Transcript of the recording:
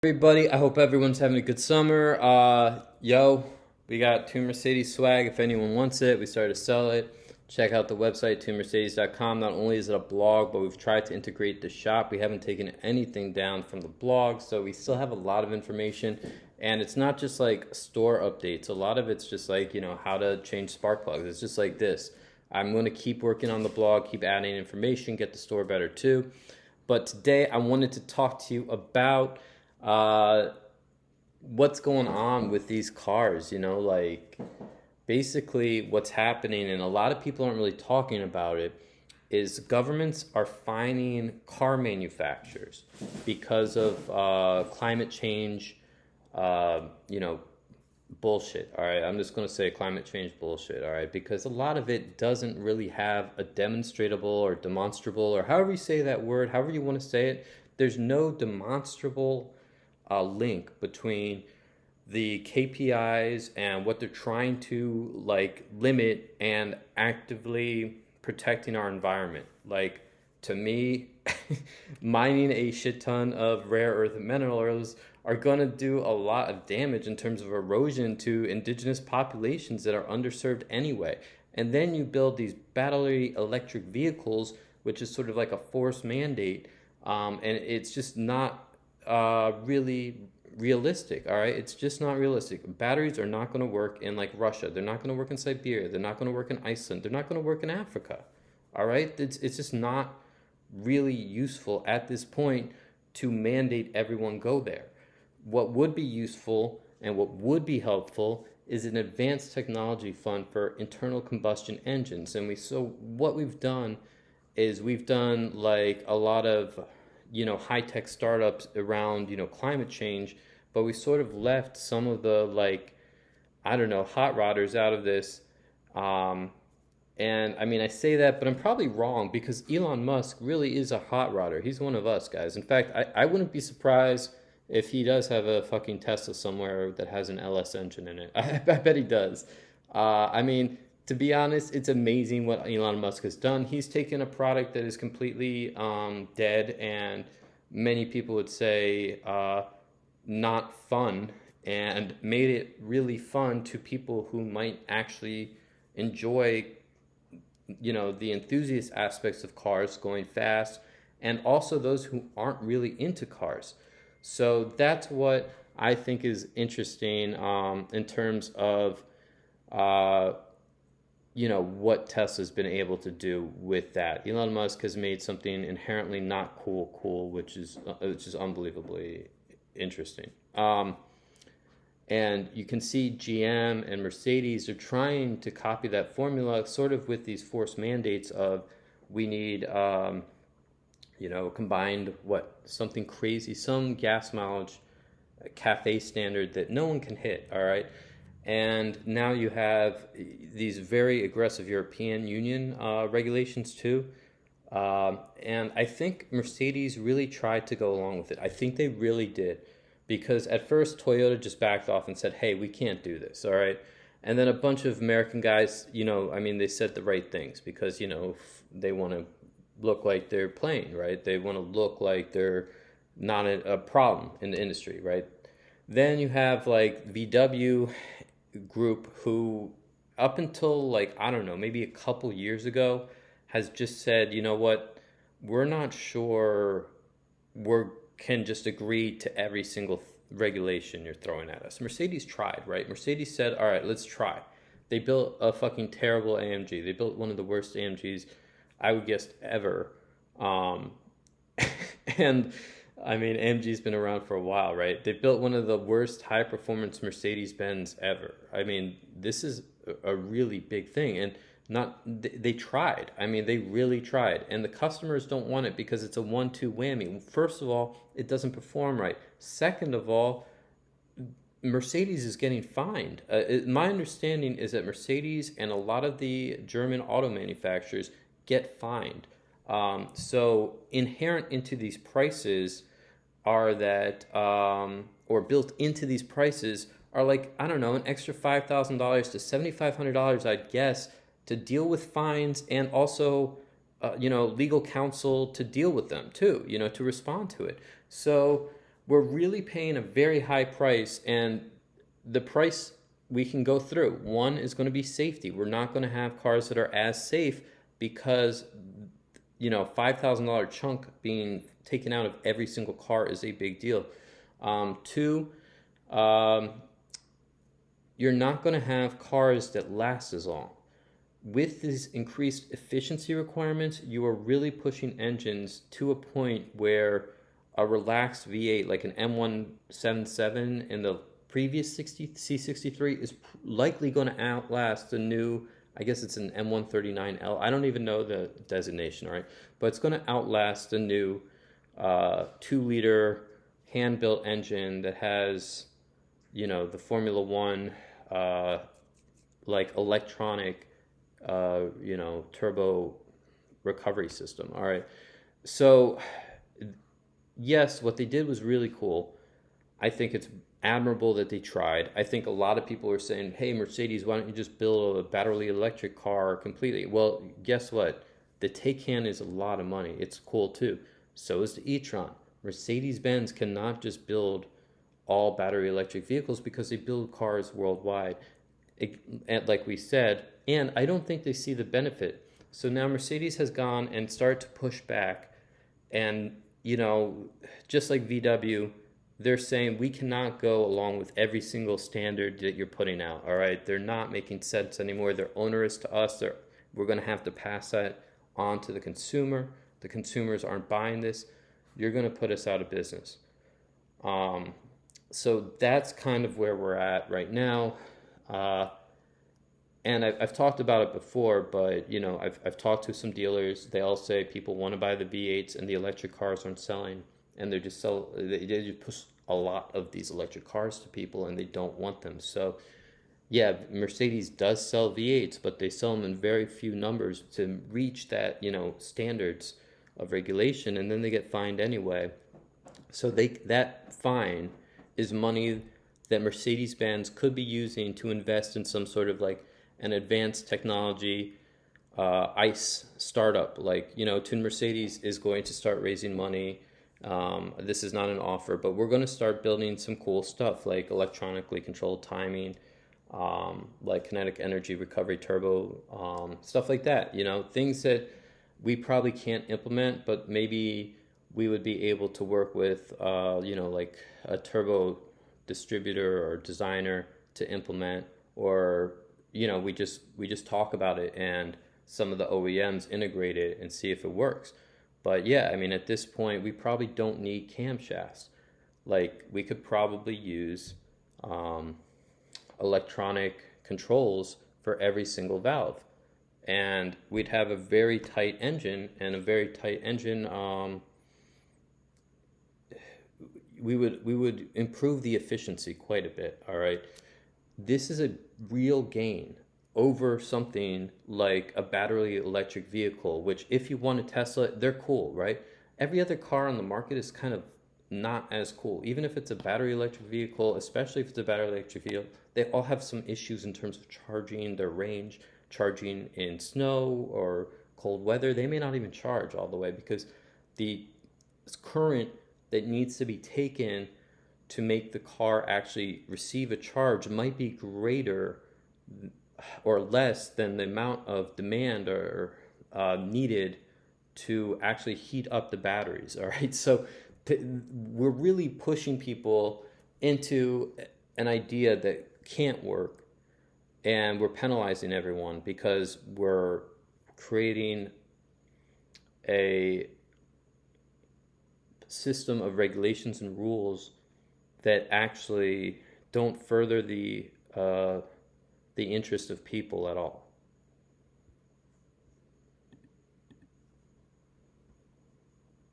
Everybody, I hope everyone's having a good summer. We got two Mercedes swag. If anyone wants it, we started to sell it. Check out the website, twomercedes.com. Not only is it a blog, but we've tried to integrate the shop. We haven't taken anything down from the blog, so we still have a lot of information. And it's not just like store updates. A lot of it's just like, how to change spark plugs. It's just like this. I'm going to keep working on the blog, keep adding information, get the store better too. But today I wanted to talk to you about what's going on with these cars, basically what's happening, and a lot of people aren't really talking about it, is governments are fining car manufacturers because of climate change, bullshit. All right, I'm just going to say climate change bullshit. All right, because a lot of it doesn't really have a demonstrable or demonstrable, or however you say that word, however you want to say it. There's no demonstrable link between the KPIs and what they're trying to limit and actively protecting our environment. Like, to me, mining a shit ton of rare earth minerals are going to do a lot of damage in terms of erosion to indigenous populations that are underserved anyway. And then you build these battery electric vehicles, which is sort of like a forced mandate, and it's just not really realistic. All right, it's just not realistic. Batteries are not going to work in like Russia. They're not going to work in Siberia. They're not going to work in Iceland. They're not going to work in Africa. All right, it's just not really useful at this point to mandate everyone go there. What would be useful and what would be helpful is an advanced technology fund for internal combustion engines. And what we've done is we've done like a lot of high-tech startups around climate change, but we sort of left some of the hot rodders out of this. And I mean, I say that, but I'm probably wrong, because Elon Musk really is a hot rodder. He's one of us, guys. In fact, I wouldn't be surprised if he does have a fucking Tesla somewhere that has an LS engine in it. I bet he does. I mean, to be honest, it's amazing what Elon Musk has done. He's taken a product that is completely dead, and many people would say not fun, and made it really fun to people who might actually enjoy the enthusiast aspects of cars going fast, and also those who aren't really into cars. So that's what I think is interesting in terms of what Tesla's been able to do with that. Elon Musk has made something inherently not cool, which is unbelievably interesting. And you can see GM and Mercedes are trying to copy that formula, sort of with these forced mandates of we need, combined something crazy, some gas mileage cafe standard that no one can hit. All right. And now you have these very aggressive European Union regulations too. And I think Mercedes really tried to go along with it. I think they really did. Because at first Toyota just backed off and said, hey, we can't do this, all right? And then a bunch of American guys, they said the right things because, they want to look like they're playing, right? They want to look like they're not a problem in the industry, right? Then you have like VW Group, who up until maybe a couple years ago has just said, you know what, we're not sure we can just agree to every single regulation you're throwing at us. Mercedes tried, right? Mercedes said, all right, let's try. They built a fucking terrible AMG. They built one of the worst AMGs I would guess ever. And I mean, AMG's been around for a while, right? They built one of the worst high-performance Mercedes-Benz ever. I mean, this is a really big thing, and they tried. I mean, they really tried, and the customers don't want it because it's a 1-2 whammy. First of all, it doesn't perform right. Second of all, Mercedes is getting fined. My understanding is that Mercedes and a lot of the German auto manufacturers get fined. So inherent into these prices are that, or built into these prices are like, I don't know, an extra $5,000 to $7,500, I'd guess, to deal with fines and also, legal counsel to deal with them too, to respond to it. So we're really paying a very high price, and the price we can go through. One is going to be safety. We're not going to have cars that are as safe because, $5,000 chunk being taken out of every single car is a big deal. Two, um, you're not going to have cars that last as long. With these increased efficiency requirements, you are really pushing engines to a point where a relaxed V8 like an M177 in the previous C63 is likely going to outlast the new, I guess it's an M139L. I don't even know the designation, all right? But it's going to outlast the new 2-liter hand-built engine that has, the Formula One like electronic, turbo recovery system. All right. So, yes, what they did was really cool. I think it's admirable that they tried. I think a lot of people are saying, hey, Mercedes, why don't you just build a battery electric car completely? Well, guess what? The Taycan is a lot of money. It's cool too. So is the e-tron. Mercedes-Benz cannot just build all battery electric vehicles because they build cars worldwide. Like we said, and I don't think they see the benefit. So now Mercedes has gone and started to push back, and just like VW, they're saying we cannot go along with every single standard that you're putting out. All right, they're not making sense anymore. They're onerous to us. We're going to have to pass that on to the consumer. The consumers aren't buying this. You're going to put us out of business. So that's kind of where we're at right now. And I've talked about it before, but I've talked to some dealers. They all say people want to buy the V8s and the electric cars aren't selling, and they just push a lot of these electric cars to people, and they don't want them. So yeah, Mercedes does sell V8s, but they sell them in very few numbers to reach that standards of regulation, and then they get fined anyway. So that fine is money that Mercedes-Benz could be using to invest in some sort of like an advanced technology ICE startup. Like, Tune Mercedes is going to start raising money. This is not an offer, but we're going to start building some cool stuff like electronically controlled timing, like kinetic energy recovery turbo, stuff like that. Things that we probably can't implement, but maybe we would be able to work with, like a turbo distributor or designer to implement, or we just talk about it and some of the OEMs integrate it and see if it works. But yeah, I mean, at this point we probably don't need camshafts. Like, we could probably use electronic controls for every single valve, and we'd have a very tight engine, and a very tight engine, we would improve the efficiency quite a bit. All right, this is a real gain over something like a battery electric vehicle, which, if you want a Tesla, they're cool, right? Every other car on the market is kind of not as cool. Even if it's a battery electric vehicle, especially if it's a battery electric vehicle, they all have some issues in terms of charging, their range, charging in snow or cold weather. They may not even charge all the way because the current that needs to be taken to make the car actually receive a charge might be greater or less than the amount of demand or needed to actually heat up the batteries. All right, so we're really pushing people into an idea that can't work, and we're penalizing everyone because we're creating a system of regulations and rules that actually don't further the interest of people at all.